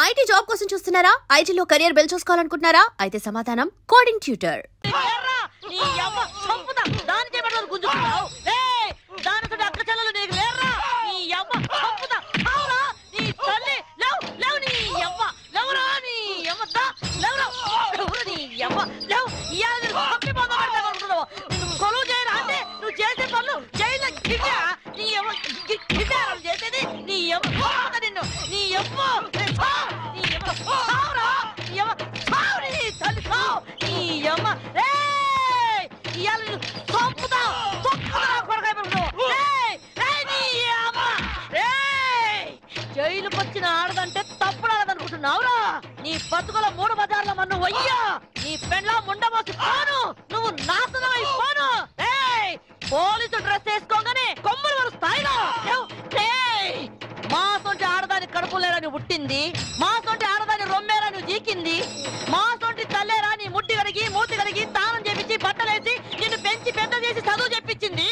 IT job కోసం చూస్తున్నారా? ఐటీలో కెరియర్ బిల్డ్ చూసుకోవాలనుకుంటున్నారా? అయితే సమాధానం కోడింగ్ ట్యూటర్. జైలుకి వచ్చిన ఆడదంటే తప్పుడు ఆడదనుకుంటున్నావురా? నీ బతుకుల 3 బజార్ల మన్ను వయ్యా, నీ పెండ్లా ముండమోసి పోను, నువ్వు నాశనం అయిపోను. పోలీసు డ్రెస్ వేసుకోగానే కొమ్ములు వారు స్థాయిలో మా సొంటి ఆడదాని కడుపులేరని పుట్టింది, మా సొంటి ఆడదాని రొమ్మేరని జీకింది, మా సొంటి తల్లేరా నీ ముట్టి కడిగి మూతి కడిగి తానం చేపించి బట్టలేసి నిన్ను పెంచి పెద్ద చేసి చదువు చెప్పించింది.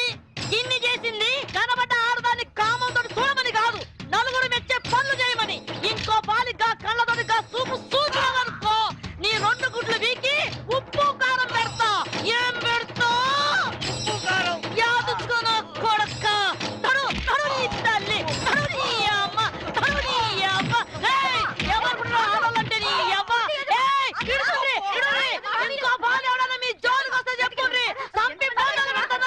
ఇన్ని చేసింది కనబడ్డ ఆడదాన్ని కామంతో చూడమని కాదు, నలుగురు మెచ్చే పనులు చేయమని. ఇంకో బాలిగా కళ్ళతోటిగా చూపు చూసావనుకో నీ 2 గుడ్లు వీకి ఉప్పు కారం పెడతా. ఏం పెడతా? ఉప్పు కారం యాదుచ్చుకోను కొడక్క. తడు తడు నీ తల్లి, తడు నీ అమ్మ, తడు నీ అమ్మ. ఎవరు ఆడాలంటే నీ అమ్మ. ఇంకో బాలి ఎవడన్నా మీ జోలికి వస్తే చెప్పుకుండ్రి. సంపి బాధలు పెడతాను.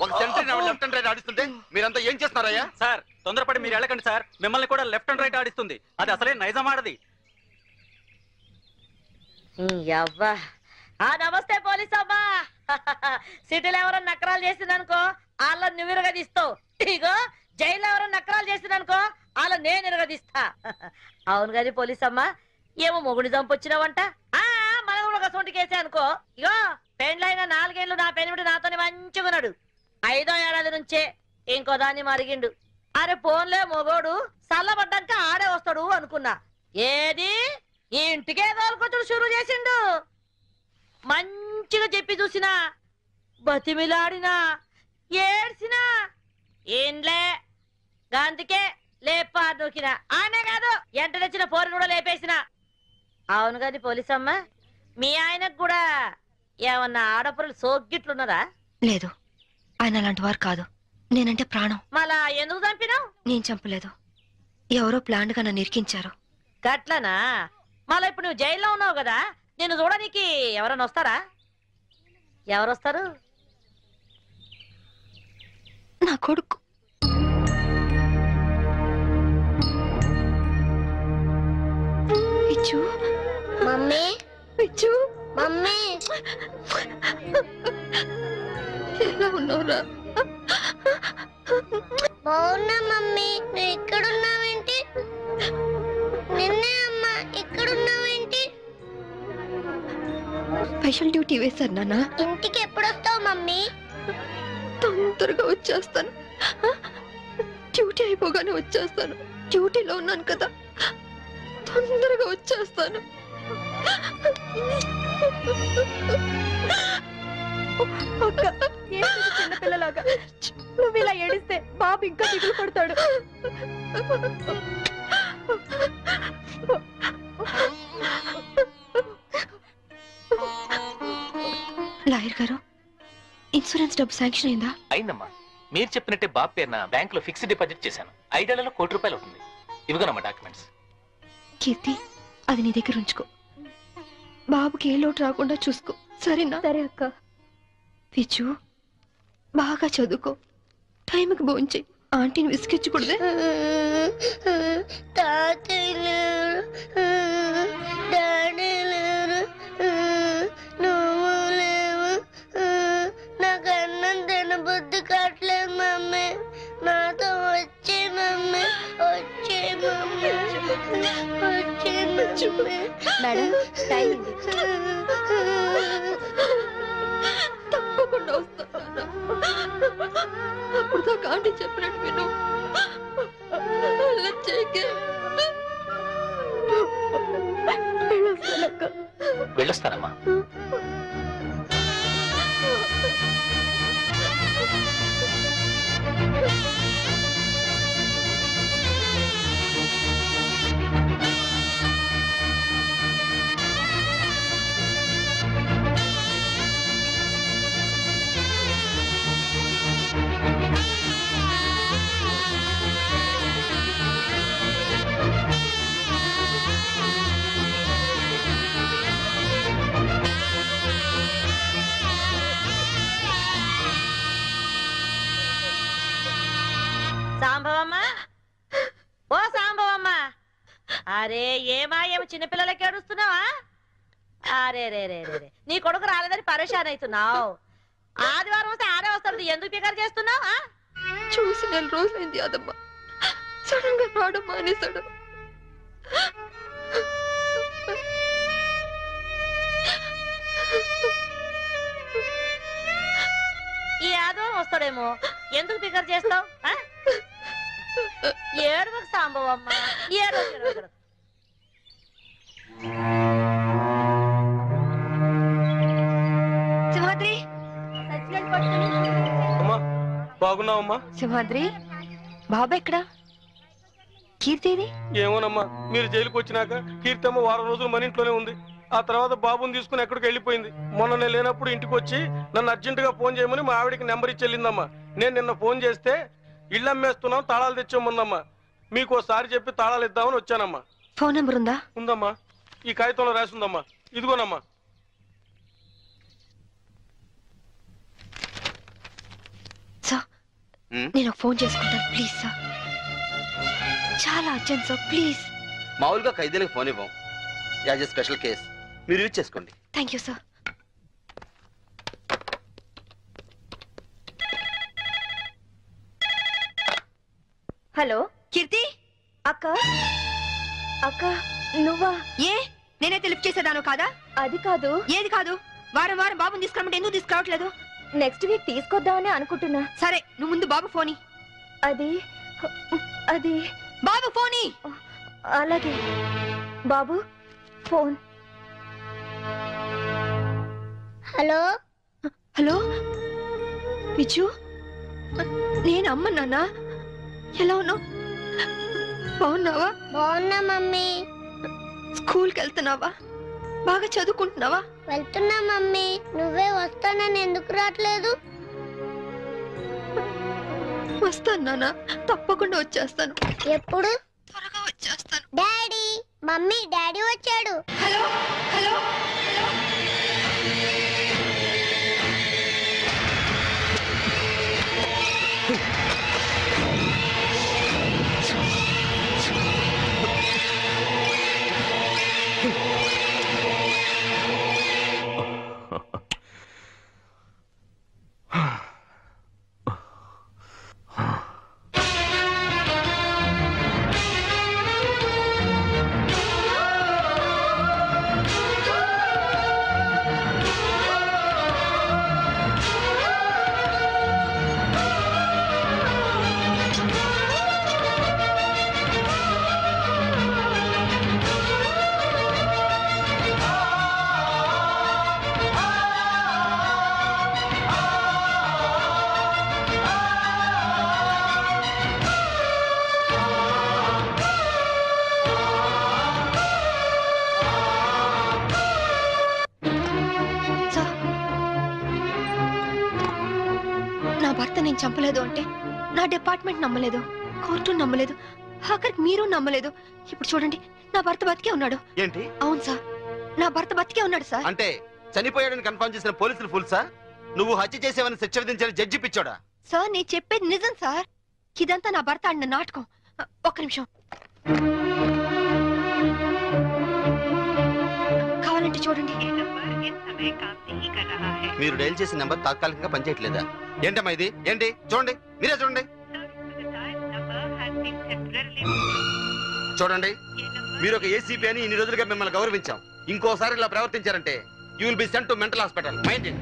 ఒక సెంట్రీ లెఫ్ట్ అండ్ రైట్ ఆడిస్తుంటే మీరంతా ఏం చేస్తున్నారయ్యా? సార్ తొందరపడి మీరు వెళ్ళకండి సార్, మిమ్మల్ని కూడా లెఫ్ట్ అండ్ రైట్ ఆడిస్తుంది. అది అసలే నైజం ఆడది. నమస్తే పోలీస్ అమ్మా. సిటీలో ఎవరైనా నకరాలు చేసిందనుకో వాళ్ళ నువ్వు ఇరగదీస్తావు. ఇగో జైల్లో ఎవరైనా నకరాలు చేసిందనుకో వాళ్ళ నేను ఇరగదీస్తా. అవును గాని పోలీస్ అమ్మా, ఏమో మొగుడి చంపొచ్చినావంట. మనం కూడా ఒక సొంటి కేసే అనుకో. ఇగో పెండ్లైన 4 ఏళ్ళు నా పెనిమిటి నాతోనే మంచిగున్నాడు. 5వ ఏడాది నుంచే ఇంకో దాన్ని మరిగిండు. అరే పోన్లే మొగోడు చల్లబడ్డాక ఆడే వస్తాడు అనుకున్నా. ఏది ఈ ఇంటికే తోలుకొచ్చుడు షురూ చేసిండు. మంచిగా చెప్పి చూసినా, బతిమిలాడినా, ఏడ్చినా ఏంలే అందుకే లేపా నూకినా. ఆనే కాదు ఎంట తెచ్చిన పోరిని కూడా లేపేసిన. అవును కాదు పోలీస్ అమ్మ, మీ ఆయనకు కూడా ఏమన్నా ఆడపురలు సోగ్గిట్లున్నదా? లేదు, ఆయన అలాంటి వారు కాదు. నేనంటే ప్రాణం. మళ్ళా ఎందుకు చంపినావు? నేను చంపలేదు, ఎవరో ప్లాన్ గా నన్ను ఇరికించారు. గట్లనా? మళ్ళా ఇప్పుడు నువ్వు జైల్లో ఉన్నావు కదా, నేను చూడడానికి ఎవరన్నా వస్తారా? ఎవరొస్తారు? నా కొడుకు. పిచ్చు మమ్మీ, పిచ్చు మమ్మీ ఎలా ఉన్నావురా? బాగున్నా మమ్మీ. నువ్వు ఇక్కడున్నావేంటి? నిన్నే అమ్మా, ఇక్కడున్నావేంటి? స్పెషల్ డ్యూటీ వేశారు నాన్న. ఇంటికి ఎప్పుడొస్తావు మమ్మీ? తొందరగా వచ్చేస్తాను. డ్యూటీ అయిపోగానే వచ్చేస్తాను. డ్యూటీలో ఉన్నాను కదా, తొందరగా వచ్చేస్తాను. చిన్నపిల్లలాగా నువ్వు ఇలా ఏడిస్తే బాబు ఇంకా దిగులు పడతాడు. లాయర్ గారు, ఇన్సూరెన్స్ డబ్బు శాంక్షన్ అయిందా? అయిందమ్మా. మీరు చెప్పినట్టే బాబు పేరున బ్యాంక్ లో ఫిక్స్డ్ డిపాజిట్ చేశాను. 5 ఏళ్లలో ₹1 కోటి అవుతుంది. ఇవిగోనమ్మా డాక్యుమెంట్స్. కీర్తి, అది నీ దగ్గర ఉంచుకో. బాబుకి ఏ లోటు రాకుండా చూసుకో, సరేనా? సరే అక్క. పిచ్చు, బాగా చదువుకో, టైంకి భోంచేయి. ఆంటీని విసిగించకూడదే. తాతయ్య లేరు, డాడీ లేరు, నువ్వు లేవు. నాకు అన్నం తినబుద్ధి కావట్లేదు మమ్మీ. నాతో వచ్చే మమ్మీ, వచ్చే మమ్మీ, వచ్చే మమ్మీ. మేడం, టైం ఉంది. తప్పకుండా వస్తాను. అప్పుడు దాకా ఆంటీ చెప్పినట్టు విను. అలా చేయకే. వెళ్ళొస్తానమ్మా. అరే ఏమా ఏమో చిన్నపిల్లలకి ఏడుస్తున్నావా? అరే రే రే రే నీ కొడుకు రాలేదని పరేషాన్ అవుతున్నావు. ఆదివారం వస్తే ఆడే వస్తాడు, ఎందుకు పికర్ చేస్తున్నావు? చూసి 4 రోజులైంది అదమ్మా. సడన్ గా రావడం మానేశాడు. ఈ ఆదివారం వస్తాడేమో, ఎందుకు పికర్ చేస్తావు? ఏడువకు సాంబవమ్మ, ఏడు. సింహాద్రి, బాగున్నావమ్మా? సింహాద్రి బాబా ఎక్కడా? కీర్తిది ఏమోనమ్మా, మీరు జైలుకి వచ్చినాక కీర్తమ్మ వారం రోజులు మన ఇంట్లోనే ఉంది. ఆ తర్వాత బాబుని తీసుకుని ఎక్కడికి వెళ్ళిపోయింది. మొన్న నేను లేనప్పుడు ఇంటికి వచ్చి నన్ను అర్జెంట్ గా ఫోన్ చేయమని మా ఆవిడికి నెంబర్ ఇచ్చి వెళ్ళిందమ్మా. నేను నిన్న ఫోన్ చేస్తే ఇల్లు అమ్మేస్తున్నాం, తాళాలు తెచ్చాముందమ్మా. మీకు ఒకసారి చెప్పి తాళాలు ఇద్దామని వచ్చానమ్మా. ఫోన్ నెంబర్ ఉందా? ఉందమ్మా, ఈ కాగితంలో రాసి ఉందమ్మా. ఇదిగోనమ్మా. సార్, నేను ఫోన్ చేసుకుంటాను ప్లీజ్ సార్. చాలా అర్జెంట్ సార్, ప్లీజ్. మామూలుగా ఖైదీలకు ఫోన్ ఇవ్వం, యాజ్ ఎ స్పెషల్ కేస్ మీరు యూజ్ చేసుకోండి. Thank you sir. హలో కీర్తి అక్క. అక్క నువ్వా? ఏ నేనైతే లిఫ్ట్ చేసేదాను కాదా? అది కాదు. ఏది కాదు? వారం వారం బాబుని తీసుకురమ్మంటే ఎందుకు తీసుకురావట్లేదు? నెక్స్ట్ వీక్ తీసుకొద్దామని అనుకుంటున్నా. సరే నువ్వు ముందు బాబు ఫోని. అది అది బాబు ఫోని. అలాగే బాబు ఫోన్. హలో హలో విజు, నేను అమ్మ. నాన్న ఎలా ఉన్నావు? బాగున్నావా? బాగున్నా మమ్మీ. స్కూల్కి వెళ్తున్నావా? బాగా చదువుకుంటున్నావా? వెళ్తున్నా మమ్మీ. నువ్వే వస్తానని ఎందుకు రావట్లేదు? వస్తాను నాన్న, తప్పకుండా వచ్చేస్తాను. ఎప్పుడు? త్వరగా వచ్చేస్తాను. డాడీ, మమ్మీ, డాడీ వచ్చాడు. హలో హలో నేను చంపలేదు అంటే నా డిపార్ట్మెంట్ నమ్మలేదు, కోర్టు నమ్మలేదు, ఆఖరికి మీరు నమ్మలేదు. ఇప్పుడు చూడండి, నా భర్త బతికే ఉన్నాడు. ఏంటి? అవును సార్, నా భర్త బతికే ఉన్నాడు సార్. అంటే చనిపోయాడని కన్ఫర్మ్ చేసిన పోలీసులు ఫుల్ సార్? నువ్వు హత్య చేసేవని శిక్ష విధించిన జడ్జి పిచ్చోడా? సార్ నేను చెప్పేది నిజం సార్. ఇదంతా నా భర్త ఆడిన నాటకం. ఒక్క నిమిషం, కావాలంటే చూడండి. మీరు డైల్ చేసిన నెంబర్ తాత్కాలికంగా పనిచేయట్లేదా? ఏంటమ్మా ఇది? ఏంటి? చూడండి, మీరే చూడండి. చూడండి, మీరు ఒక ఏసీపీ అని ఇన్ని రోజులుగా మిమ్మల్ని గౌరవించాం. ఇంకోసారి ఇలా ప్రవర్తించారంటే you will be sent to mental hospital. Mind it.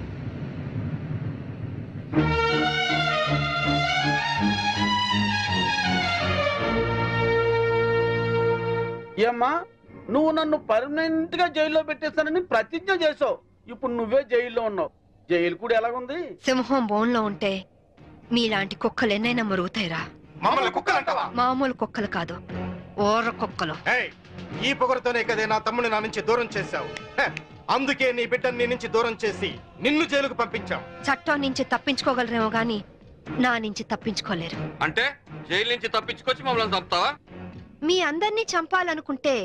ఏమ్మా, నువ్వు నన్ను పర్మనెంట్ గా జైల్లో పెట్టేస్తానని ప్రతిజ్ఞ చేసావు. ఇప్పుడు నువ్వే జైల్లో ఉన్నావు. జైలు కూడా ఎలాగుంది? సింహం బోన్లో ఉంటే మీలాంటి కుక్కలు ఎన్నైనా మరుగుతాయిరా. మామూలు కుక్కలు కాదు, ఓర్ర కుక్కలు. ఈ పొగరుతోనే కదే నా తమ్ముని నా నుంచి దూరం చేశావు. అందుకే నీ బిడ్డని నీ నుంచి దూరం చేసి నిన్ను జైలుకు పంపించాం. చట్టం నుంచి తప్పించుకోగలరేమో గాని నా నుంచి తప్పించుకోలేరు. అంటే జైలు నుంచి తప్పించుకొచ్చి మమ్మల్ని చంపుతావా? మీ అందరినీ చంపాలనుకుంటే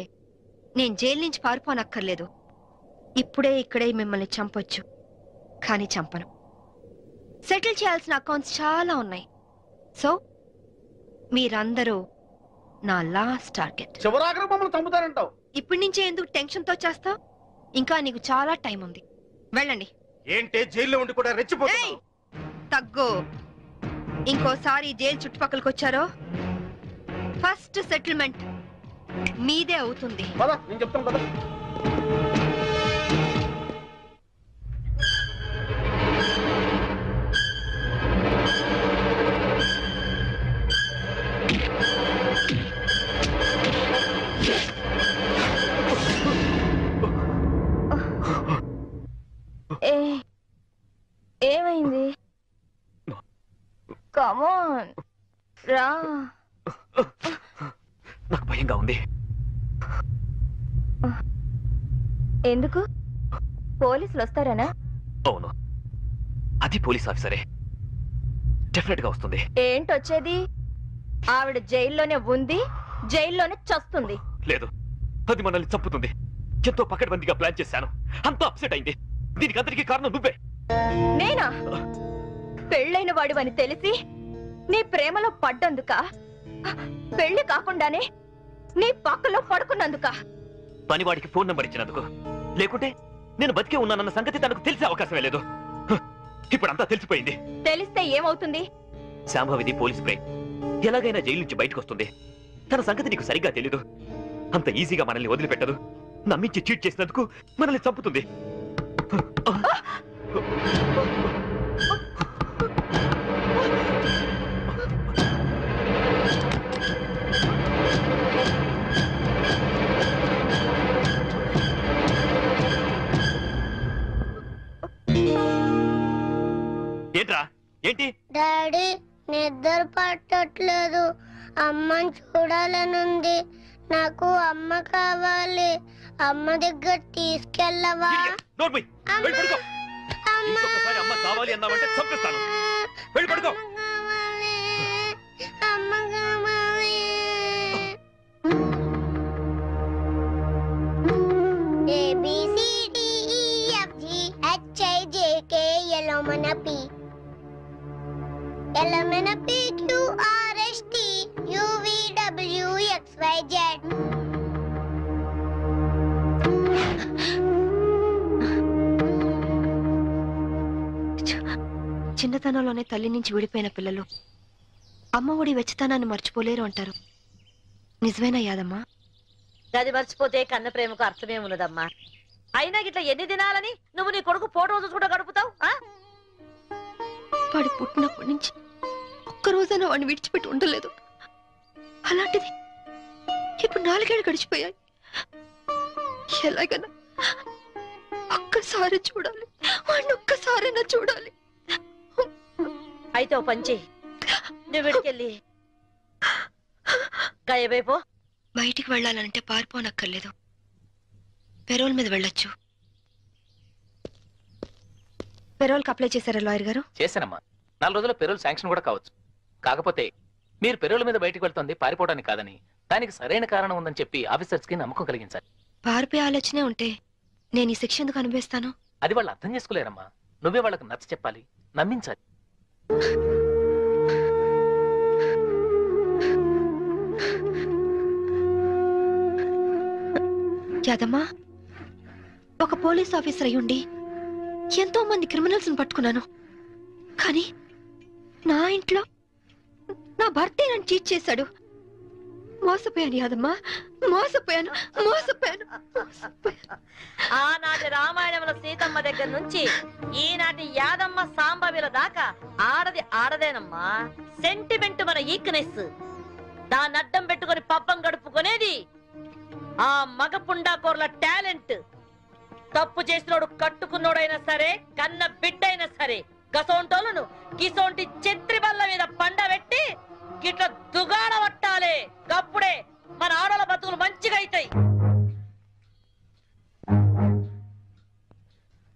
నేను జైలు నుంచి పారిపోనక్కర్లేదు. ఇప్పుడే ఇక్కడే మిమ్మల్ని చంపొచ్చు, కానీ చంపను. సెటిల్ చేయాల్సిన అకౌంట్స్ చాలా ఉన్నాయి. సో మీరందరూ నా లాస్ట్ టార్గెట్. చివరాఖరి మమ్మల్ని చంపుతారంటావు. ఇప్పటి నుంచే ఎందుకు టెన్షన్ తో చేస్తావు? ఇంకా నీకు చాలా టైం ఉంది. వెళ్ళండి. ఏంటే జైల్లో ఉండి కూడా రెచ్చిపోతున్నావు? తగ్గు. ఇంకోసారి జైలు చుట్టుపక్కలకి వచ్చారో ఫస్ట్ సెటిల్మెంట్ మీదే అవుతుంది. పద, నేను చెప్తాను కదా. ఏమైంది? కమాన్ రా. నాకు భయంగా ఉంది. ఎందుకు? పోలీసులు వస్తారనా? అవును, అది పోలీస్ ఆఫీసరే. డెఫినెట్ గా వస్తుంది. ఏంటొచ్చేది? ఆవిడ జైల్లోనే ఉంది, జైల్లోనే చస్తుంది. లేదు, అది మనల్ని చంపుతుంది. ఎంతో పకడ్బందీగా ప్లాన్ చేశాను. అంతా అప్సెట్ అయింది. దీనికి అందరికీ కారణం నువ్వే. నేనా? పెళ్ళైన వాడివని తెలిసి నీ ప్రేమలో పడ్డందుక? పెళ్లి కాకుండానే నీ పక్కలో పడుకున్నందుక? పనివాడికి ఫోన్ నంబర్ ఇచ్చినందుకు. లేకుంటే నేను బతికే ఉన్నానన్న సంగతి తనకు తెలిసే అవకాశమే లేదు. ఇప్పుడంతా తెలిసిపోయింది. తెలిస్తే ఏమవుతుంది? శాంభవిది పోలీస్ బ్రేక్. ఎలాగైనా జైలు నుంచి బయటకు వస్తుంది. తన సంగతి నీకు సరిగ్గా తెలీదు. అంత ఈజీగా మనల్ని వదిలిపెట్టదు. నమ్మించి చీట్ చేసినందుకు మనల్ని చంపుతుంది. ఏంట్రా? ఏంటి? డాడీ నిద్ర పట్టట్లేదు. అమ్మని చూడాలనుంది. నాకు అమ్మ కావాలి. అమ్మ దగ్గర తీసుకెళ్ళవా? ఇంకొకసారి అమ్మ కావాలి అన్నావంటే చంపేస్తాను. వెళ్ళి పడుకో. అమ్మ కావాలి. ABCDEFGHIJKLMNP LMNPQRST UVWXYZ. చిన్నతనంలోనే తల్లి నుంచి విడిపోయిన పిల్లలు అమ్మ ఒడి వెచ్చతనాన్ని మర్చిపోలేరు అంటారు. నిజమేనా యాదమ్మా? గది మర్చిపోతే కన్న ప్రేమకు అర్థమే ఉన్నదమ్మా. అయినా గిట్లా ఎన్ని దినాలని నువ్వు నీ కొడుకు ఫోటో చూసుకుంటూ గడుపుతావు? వాడు పుట్టినప్పటి నుంచి ఒక్కరోజైనా వాడిని విడిచిపెట్టి ఉండలేదు. అలాంటిది ఇప్పుడు 4 ఏళ్ళు గడిచిపోయాయి. ఎలాగైనా ఒక్కసారి చూడాలి, వాడిని ఒక్కసారైనా చూడాలి. అయితే ఓ పంచి, నువ్వు విడికెళ్ళి గాయబైపో. బయటికి వెళ్ళాలంటే పారిపోనక్కర్లేదు. పెరోల్ మీద వెళ్ళొచ్చు. పెరోల్కి అప్లై చేశారా లాయర్ గారు? చేశానమ్మా. 4 రోజుల్లో పెరోల్ శాంక్షన్ కూడా కావచ్చు. కాకపోతే మీరు పెరోల్ మీద బయటకు వెళ్తుంది పారిపోవడానికి కాదని, దానికి సరైన కారణం ఉందని చెప్పి ఆఫీసర్స్ కి నమ్మకం కలిగించాలి. పారిపోయే ఆలోచనే ఉంటే నేను ఈ శిక్ష ఎందుకు అనుభవిస్తాను? అది వాళ్ళు అర్థం చేసుకోలేరమ్మా. నువ్వే వాళ్ళకి నచ్చ చెప్పాలి, నమ్మించాలి. యాదమ్మా, ఒక పోలీస్ ఆఫీసర్ అయ్యుండి ఎంతో మంది క్రిమినల్స్ ని పట్టుకున్నాను. కానీ నా ఇంట్లో నా భర్తే నన్ను చీట్ చేశాడు. మోసపోయాను యాదమ్మా, మోసపోయాను. ఆనాటి రామాయణంలో సీతమ్మ దగ్గర నుంచి ఈనాటి యాదమ్మ సాంబవిల దాకా ఆడది ఆడదేనమ్మా. సెంటిమెంట్ మన ఈక్నెస్. దాన్ని అడ్డం పెట్టుకుని పబ్బం గడుపుకునేది ఆ మగ పుండాకోర్ల టాలెంట్. తప్పు చేసినోడు కట్టుకున్నోడైనా సరే, కన్న బిడ్డైనా సరే, గసోంటోలను గిసోంటి చెత్రి బల్ల మీద పండబెట్టి గిట్ల దుగాడ పట్టాలే. గప్పుడే మన ఆడల బతుకులు మంచిగా అవుతాయి.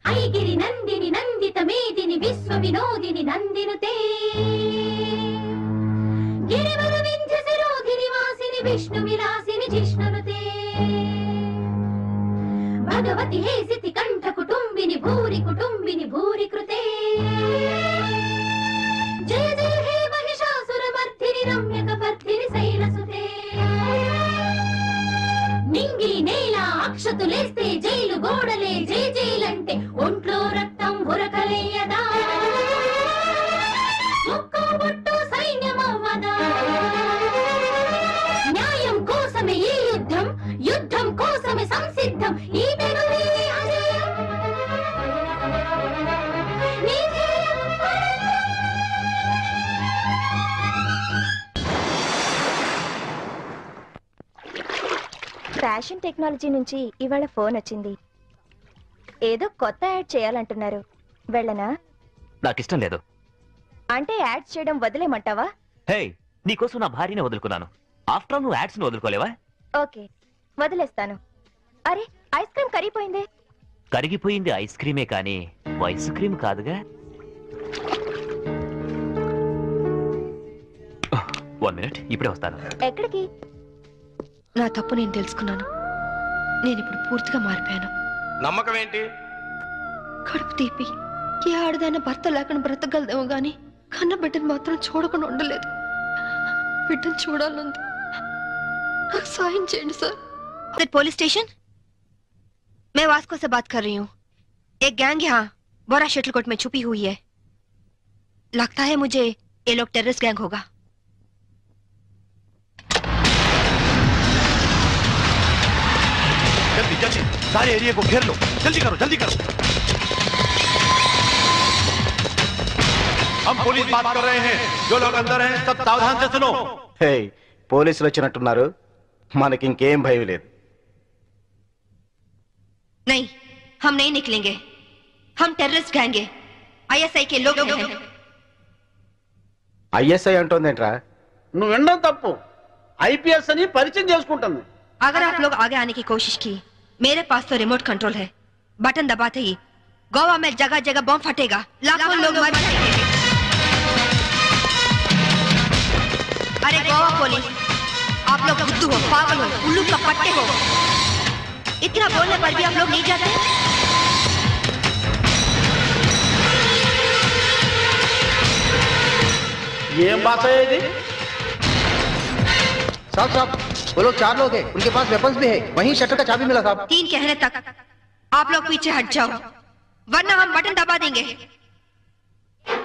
ఐగిరి నందిని నందిత మేదిని విశ్వ వినోదిని నందినుతే గిరివర వింధ్య శిరోధిని వాసిని విష్ణు విలాసిని జిష్ణునుతే భగవతి హేసితి కంఠ కుటుంబిని భూరి భూరి కృతే జయ జయ హే మహిషాసుర మర్ధిని రమ్యక పర్ధిని శైలసుతే అక్షతులేస్తే జైలు గోడలే జై జైలంటే ఒంట్లో రక్తం ఉరకలేయదా ఒక్కో బొట్టు సైన్యమవ్వదా న్యాయం కోసమే ఈ యుద్ధం యుద్ధం కోసమే సంసిద్ధం ఈ తెగువే అజయం నీ ధ్యేయం ఫ్యాషన్ టెక్నాలజీ నుంచి ఇవాళ ఫోన్ వచ్చింది. ఏదో కొత్త యాడ్ చేయాలంటున్నారు. వెళ్ళనా? నాకిష్టం లేదు. అంటే యాడ్ చేయడం వదిలేమంటావా? హే, నీకోసం నా భార్యనే వదులుకున్నాను. ఆఫ్టర్ ఆల్ నువ్వు యాడ్స్ ని వదులుకోలేవా? ఓకే, వదిలేస్తాను. అరే, ఐస్ క్రీమ్ కరిగిపోయింది. కరిగిపోయింది ఐస్ క్రీమే కానీ ఐస్ క్రీమ్ కాదుగా. 1 minute, ఇప్పుడే వస్తాను. ఎక్కడికి? నా తప్పు నేను తెలుసుకున్నాను. నేను ఇప్పుడు పూర్తిగా మారిపోయాను. నమ్మకం ఏంటి? కడుపు తీపి ఏ ఆడదైనా భర్త లేకుండా బ్రతకగలదేమో గాని కన్న బిడ్డను మాత్రం చూడకుండా ఉండలేదు. బిడ్డను చూడాలంది. నాకు సాయం చేయండి సార్. पुलिस स्टेशन, मैं वास्को से बात कर रही हूँ. एक गैंग यहाँ बोरा शटलकोट में छुपी हुई है. लगता है मुझे ये लोग टेररिस्ट गैंग होगा. जल्दी जल्दी सारे एरिया को घेर लो. जल्दी करो जल्दी करो. हम पुलिस बात कर रहे हैं. जो लोग अंदर हैं सब सावधान से सुनो. హే, పోలీసులు వచ్చినట్టున్నారు. మనకి ఇంకేం భయం లేదు. नहीं, हम नहीं निकलेंगे. हम टेररिस्ट गैंग है. ISI के लोग हैं. ఐఎస్ఐ అంటోందేంట్రా? నువ్వు వినడం తప్పు. ఐపీఎస్ అని పరిచయం చేసుకుంటుంది. अगर आप लोग आगे आने की कोशिश की, मेरे पास तो रिमोट कंट्रोल है. बटन दबाते ही गोवा में जगह जगह बम फटेगा. लाखों लोग मर जाएंगे. अरे गोवा पुलिस, आप लोग बुद्धू हो, पागल हो, उल्लू का पट्टे हो. इतना बोलने पर भी आप लोग नहीं जाते. ఏం భాష ఇది? साहब साहब, वो लोग 4 लोग हैं. उनके पास वेपन्स भी है. वहीं शटर का चाबी मिला साहब. 3 कहने तक आप लोग पीछे हट जाओ, वरना हम बटन दबा देंगे.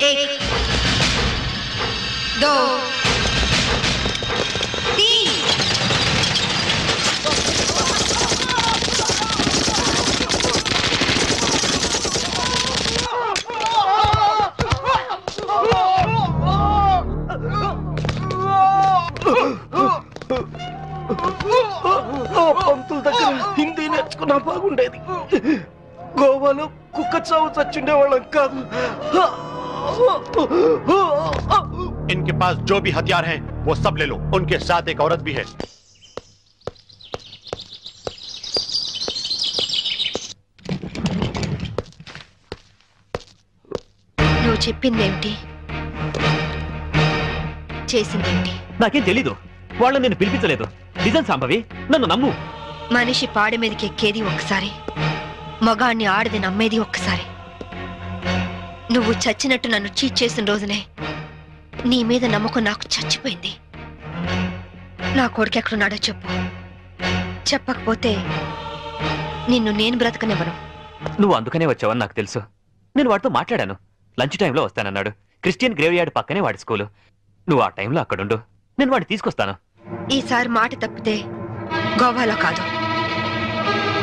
1 2 3. పంతుల దగ్గర హిందీ నేర్చుకున్నా బాగుండేది. గోవాలో కుక్క చావు చచ్చుండే వాళ్ళం కాదు. इनके पास जो भी हथियार हैं वो सब ले लो. उनके साथ एक औरत भी है. నువ్వు చెప్పిందేమిటి, చేసిందేమిటి? నాకేం తెలీదు. వాళ్ళని నేను పిలిపించలేదు. నిజం సంభవి, నన్ను నమ్ము. మనిషి పాడి మీదకి ఎక్కేది ఒక్కసారి, మగాన్ని ఆడది నమ్మేది ఒక్కసారి. నువ్వు చచ్చినట్టు నన్ను చీట్ చేసిన రోజునే నీ మీద నమ్మకం నాకు చచ్చిపోయింది. నా కొడుకు ఎక్కడున్నాడో చెప్పు. చెప్పకపోతే నిన్ను నేను బ్రతకనివ్వను. నువ్వు అందుకనే వచ్చావని నాకు తెలుసు. నేను వాడితో మాట్లాడాను. లంచ్ టైంలో వస్తానన్నాడు. క్రిస్టియన్ గ్రేవ్ యార్డ్ పక్కనే వాడి స్కూలు. నువ్వు ఆ టైంలో అక్కడుండు, నేను వాడిని తీసుకొస్తాను. ఈసారి మాట తప్పితే గోవాలో కాదు,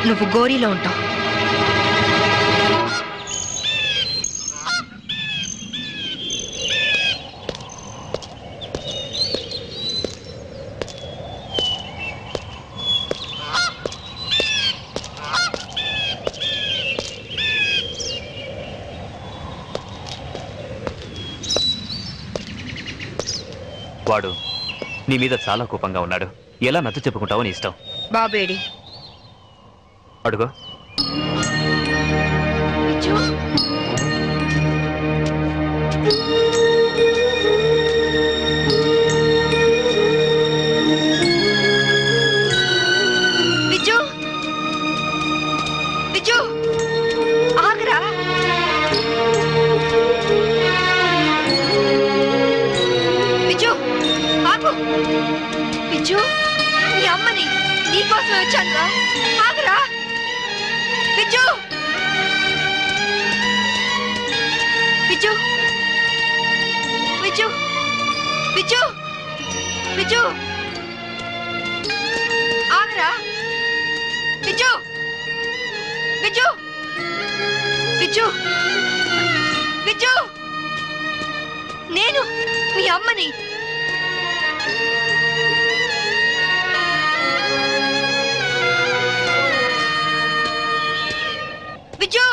నువ్వు గోరీలో ఉంటావు. వాడు నీ మీద చాలా కోపంగా ఉన్నాడు. ఎలా నచ్చ చెప్పుకుంటావో నీ ఇష్టం. బాబేడి అడుగు. విజు, విజు ఆగరా. విజు ఆగు. విజు, నీ అమ్మని నీకోసమే వచ్చాను రా. ఆగరా. విజు విజు విజు విజు విజు ఆగరా విజు విజు విజు విజు నేను మీ అమ్మని విజు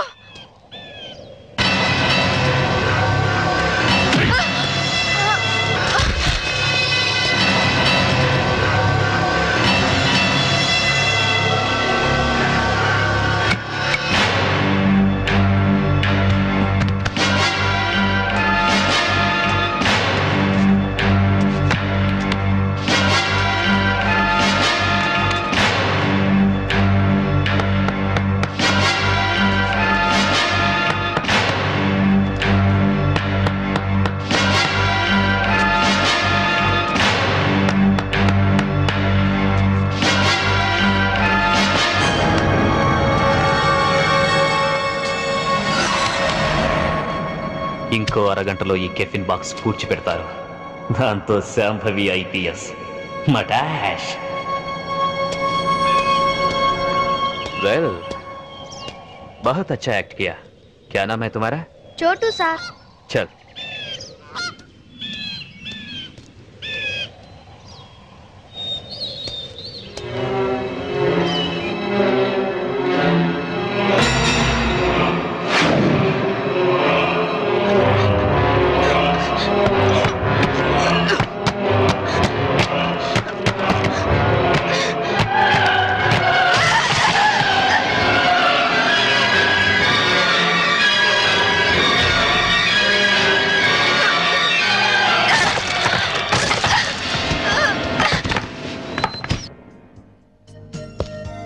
ఇంకో అరగంటలో ఈ కెఫిన్ బాక్స్ పూడ్చిపెడతారు. దాంతో శాంభవి IPS మటాష్. वेल बहुत अच्छा एक्ट किया. क्या नाम है तुम्हारा? छोटू सर. चल.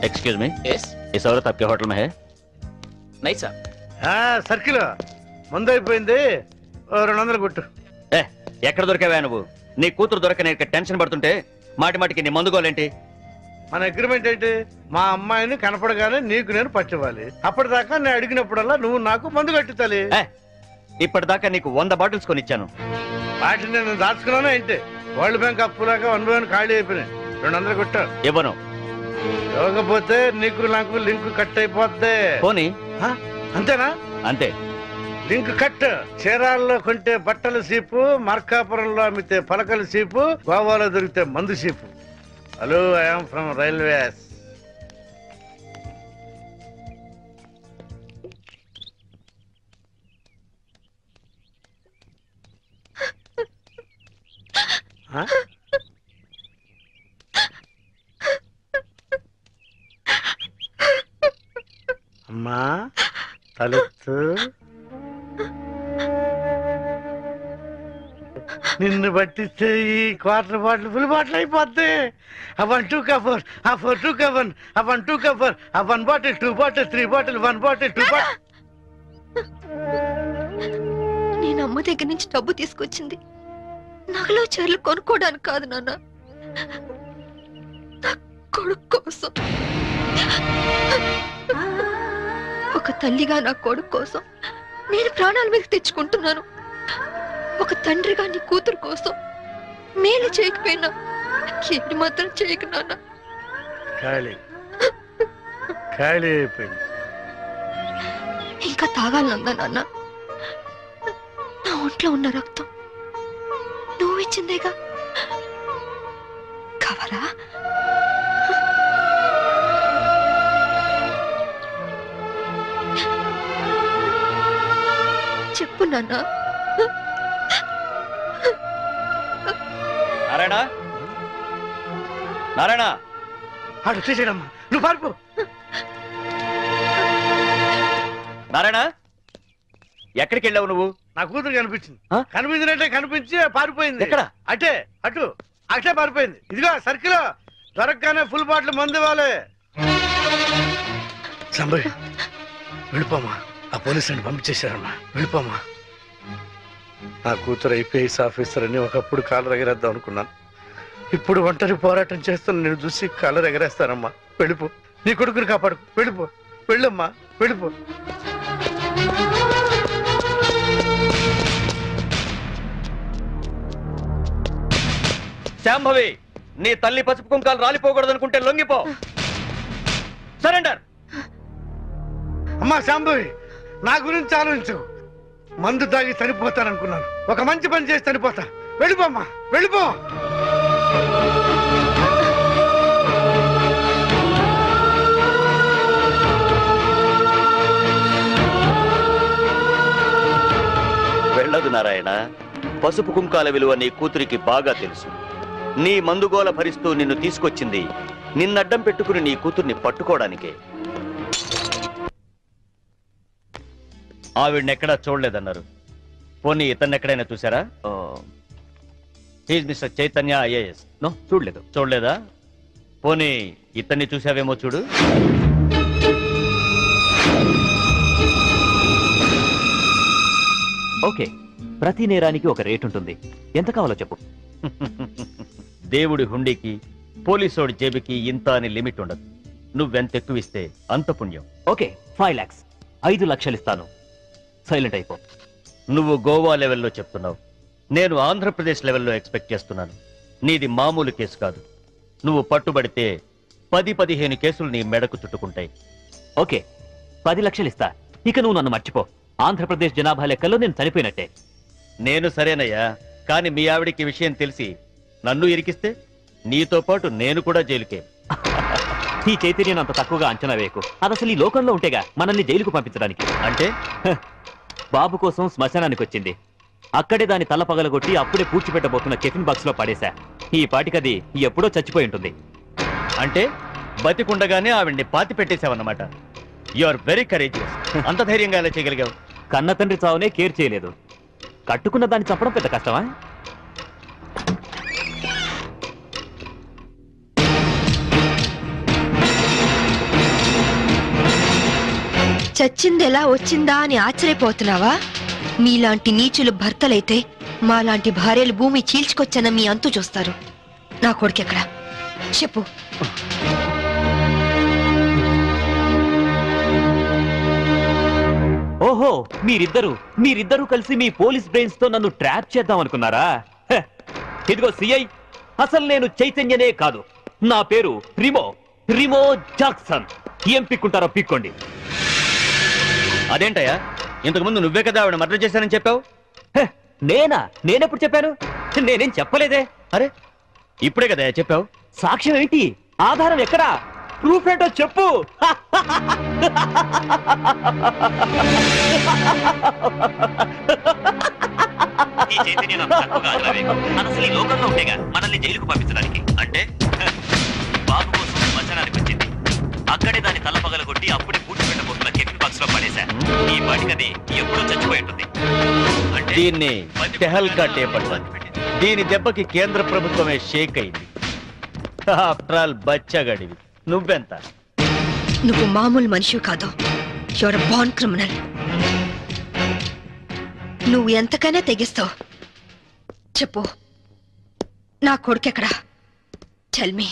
Excuse me. यस. इस औरत आपके होटल में है? नहीं साहब. సర్కిల్ మందు అయిపోయింది, 200 కొట్టు. ఎక్కడ దొరికావా నువ్వు? నీ కూతురు దొరకని టెన్షన్ పడుతుంటే మాటి మాటికి నీ మందుగోలేంటి? మన అగ్రిమెంట్ ఏంటి? మా అమ్మాయిని కనపడగానే నీకు నేను పట్టివ్వాలి. అప్పటిదాకా నేను అడిగినప్పుడల్లా నువ్వు నాకు మందు కట్టించాలి. ఇప్పటిదాకా నీకు 100 బాటిల్స్ కొనిచ్చాను. వాటిని నేను దాచుకున్నాను ఏంటి? వరల్డ్ బ్యాంక్ అప్పులాగా 1 by 1 ఖాళీ అయిపోయినాయి. 200 కొట్టు. ఇవ్వను. ఇవ్వకపోతే నీకు నాకు లింక్ కట్ అయిపోద్ది. పోనీ. అంతేనా? అంతే. Link cut. చీరాల్లో కొంటే బట్టల సీపు, మార్కాపురంలో అమ్మితే పలకల సీపు, గోవాలో దొరికితే మందు సీపు. Hello, I'm from railways. అమ్మా తలెత్తు. నిన్ను పట్టిస్తే ఈ క్వార్టర్ బాటిల్ ఫుల్ బాటిల్ అయిపోద్ది. ఆ 1 2 కవర్, ఆ 4 2 కవర్, ఆ 1 2 కవర్, ఆ 1 bottle 2 bottle 3 bottle 1 bottle 2 bottle. నేను అమ్మ దగ్గర నుంచి డబ్బు తీసుకొచ్చింది నగలు చీరలు కొనుక్కోవడానికి కాదు నాన్న, నా కొడుకు కోసం. ఒక తల్లిగా నా కొడుకు కోసం నేను ప్రాణాల మీద తెచ్చుకుంటున్నాను. ఒక తండ్రిగా నీ కూతురు కోసం మేలు చేయకపోయినా ఏడు మాత్రం చేయకు నాన్న. ఖాళీ ఖాళీ అయిపోయింది. ఇంకా తాగాలనుందా నాన్న? నా ఒంట్లో ఉన్న రక్తం నువ్వు ఇచ్చిందేగా, కావాలా? చెప్పు నాన్న. నారాయణ, నారాయణ, అడు తీసేయడమ్మా, నువ్వు పారిపో. నారాయణ, ఎక్కడికి వెళ్ళావు నువ్వు? నా కూతురు కనిపించింది. కనిపించినట్టే కనిపించి పారిపోయింది. ఎక్కడ? అటే అటు అటే పారిపోయింది. ఇదిగో సర్కిల్ దొరకగానే ఫుల్ బాటిల్ మందు ఇవ్వాలి. సంబరి వెళ్ళిపోమా, ఆ పోలీసులను పంపించేశారమ్మా, వెళ్ళిపోమా. నా కూతురు IPS ఆఫీసర్ అని ఒకప్పుడు కాలర్ ఎగరేద్దాం అనుకున్నాను. ఇప్పుడు ఒంటరి పోరాటం చేస్తున్న నేను చూసి కాలర్ ఎగరేస్తానమ్మా. వెళ్ళిపో, నీ కొడుకుని కాపాడు. వెళ్ళిపో వెళ్ళమ్మా, వెళ్ళిపో. శాంభవి, నీ తల్లి పసుపు కుంకాలు రాలిపోకూడదనుకుంటే లొంగిపో. సరెండర్. అమ్మా శాంభవి, నా గురించి ఆలోచించు. మందు తాగి చనిపోతాననుకున్నాను, ఒక మంచి పని చేసి చనిపోతా. వెళ్ళిపోమ్మా, వెళ్ళిపో. వెళ్ళదు నారాయణ. పసుపు కుంకాల విలువ నీ కూతురికి బాగా తెలుసు. నీ మందుగోల భరిస్తూ నిన్ను తీసుకొచ్చింది నిన్నడ్డం పెట్టుకుని నీ కూతుర్ని పట్టుకోవడానికే. ఆవిడనెక్కడా చూడలేదన్నారు. పోనీ ఇతన్నెక్కడైనా చూసారా? Mister Chaitanya IAS. నో, చూడలేదు. చూడలేదా? పోనీ ఇతన్ని చూసావేమో చూడు. ఓకే, ప్రతి నేరానికి ఒక రేట్ ఉంటుంది. ఎంత కావాలో చెప్పు. దేవుడి హుండీకి పోలీసోడి జేబుకి ఇంత అని లిమిట్ ఉండదు. నువ్వెంత ఎక్కువ ఇస్తే అంత పుణ్యం. Okay, 5 lakhs. 5 లక్షలు ఇస్తాను. సైలెంట్ అయిపో. నువ్వు గోవా లెవెల్లో చెప్తున్నావు, నేను ఆంధ్రప్రదేశ్ లెవెల్లో ఎక్స్పెక్ట్ చేస్తున్నాను. నీది మామూలు కేసు కాదు. నువ్వు పట్టుబడితే 10-15 కేసులు నీ మెడకు చుట్టుకుంటాయి. ఓకే, 10 లక్షలు ఇస్తా. ఇక నువ్వు నన్ను మర్చిపో. ఆంధ్రప్రదేశ్ జనాభా లెక్కల్లో నేను చనిపోయినట్టే. నేను సరేనయ్యా, కానీ మీ ఆవిడికి విషయం తెలిసి నన్ను ఇరికిస్తే నీతో పాటు నేను కూడా జైలుకే. ఈ చైతన్యం అంత తక్కువగా అంచనా వేయకు. అది అసలు ఈ లోకంలో ఉంటేగా మనల్ని జైలుకు పంపించడానికి. అంటే బాబు కోసం శ్మశానానికి వచ్చింది. అక్కడే దాని తల పగలగొట్టి అప్పుడే పూడ్చిపెట్టబోతున్న టిఫిన్ బాక్స్ లో పడేశా. ఈ పాటికది ఎప్పుడో చచ్చిపోయి ఉంటుంది. అంటే బతికుండగానే ఆవిడ్ని పాతి పెట్టేశావన్నమాట. You are very courageous. అంత ధైర్యంగా ఎలా చేయగలిగావు? కన్న తండ్రి చావునే కేర్ చేయలేదు. కట్టుకున్న దాన్ని చంపడం పెద్ద కష్టమా? చచ్చింది ఎలా వచ్చిందా అని ఆశ్చర్యపోతున్నావా? మీలాంటి నీచులు భర్తలైతే మాలాంటి భార్యలు భూమి చీల్చుకొచ్చన్న మీ అంతు చూస్తారు. నా కొడుకెక్కడ చెప్పు. ఓహో, మీరిద్దరూ కలిసి మీ పోలీస్ బ్రెయిన్స్ తో నన్ను ట్రాప్ చేద్దాం అనుకున్నారా? ఇదిగో సిఐ, అసలు నేను చైతన్యనే కాదు. నా పేరు రిమో జాక్సన్. ఏం పిక్కుంటారో పిక్కోండి. అదేంటయ్యా, ఇంతకుముందు నువ్వే కదా ఆవిడ మర్డర్ చేశానని చెప్పావు. నేనెప్పుడు చెప్పాను? నేనేం చెప్పలేదే. అరే, ఇప్పుడే కదా చెప్పావు. సాక్ష్యం ఏంటి? ఆధారం ఎక్కడా? ప్రూఫ్ ఏంటో చెప్పు. ఈ లోకంలో ఉండేగా మనల్ని జైలుకు పంపించడానికి. అంటే బాబు కోసం శ్మశానానికి వచ్చింది. అక్కడే దాని తల పగలగొట్టి అప్పుడే పూడ్చిపెట్టబోతున్న టిఫిన్ బాక్స్ లో పడేశా. ఈ పాటికది ఎప్పుడో చచ్చిపోయి ఉంటుంది. దీన్ని టెహల్కా టేప్ అంటారు. దీని దెబ్బకి కేంద్ర ప్రభుత్వమే షేక్ అయింది. ఆఫ్టర్ ఆల్ బచ్చగాడివి. నువ్వెంత? నువ్వు మామూలు మనిషి కాదు. Your born criminal. నువ్వు ఎంతకైనా తెగిస్తావు. చెప్పు, నా కొడుకెక్కడా? Tell me.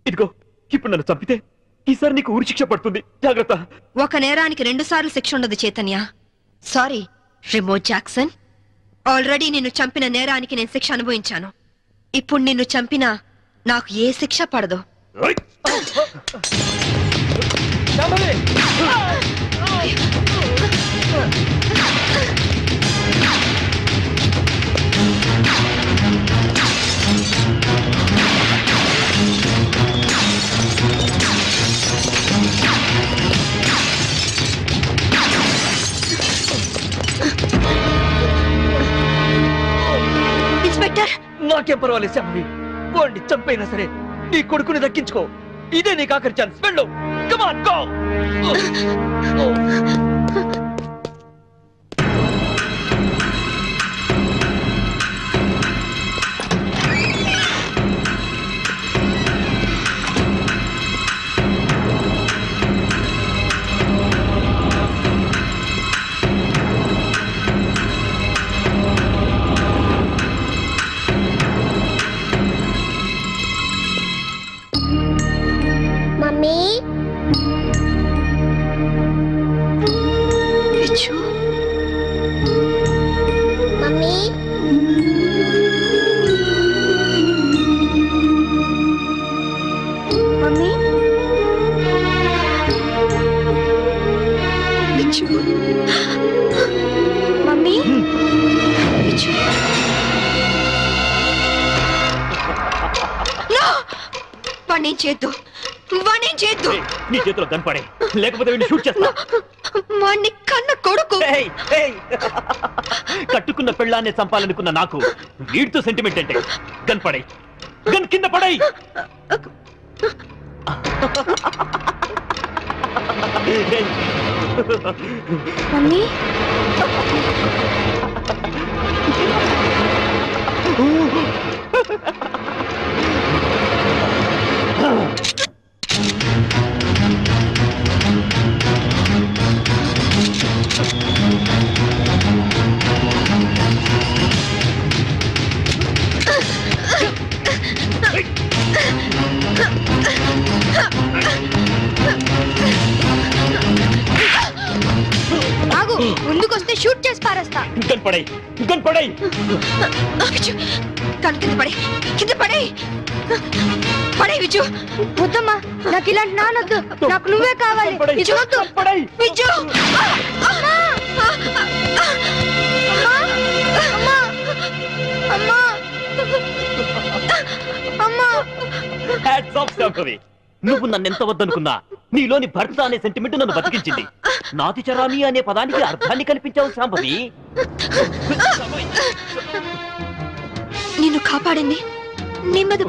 ఇదిగో, ఇప్పుడు నన్ను చంపితే ఈసారి నీకు ఉరి శిక్ష పడుతుంది. జాగ్రత్త. ఒక నేరానికి 2 సార్లు శిక్ష ఉండదు Chaitanya. Sorry Rimo Jackson. Already నిన్ను చంపిన నేరానికి నేను శిక్ష అనుభవించాను. ఇప్పుడు నిన్ను చంపినా నాకు ఏ శిక్ష పడదు. ఇన్స్పెక్టర్, నాకేం పర్వాలేదు శాంభవి. పోండి, చంపైనా సరే నీ కొడుకుని దక్కించుకో. ఇదే నీకు ఆఖరి ఛాన్స్. వెళ్ళు. Come on, go. వాణ్ణేం చేద్దు, వాణ్ణేం చేద్దు. నీ చేతిలో కనపడే, లేకపోతే వీడిని షూట్ చేస్తా. వాణ్ణి కన్న కొడుకు. కట్టుకున్న పెళ్ళాన్ని చంపాలనుకున్న నాకు వీడితో సెంటిమెంట్ అంటే కనపడే. గన్ కింద పడై. మమ్మీ ఆగు, ముందుకొస్తే షూట్ చేసి పారేస్తా. Gun పడై, gun పడై. కను కింద పడే, కింద పడే, పడే విజు. వద్దమ్మా, నాకు ఇలాంటి నానొద్దు, నాకు నువ్వే కావాలి. విజు వద్దు, విజు. Hats off, Shambhavi. నువ్వు నన్నెంత వద్దనుకున్నా నీలోని భర్త అనే సెంటిమెంట్ నన్ను బతికించింది. నాతిచరామి అనే పదానికి అర్థాన్ని కల్పించావు శాంభవి. నిన్ను కాపాడింది నీ మీద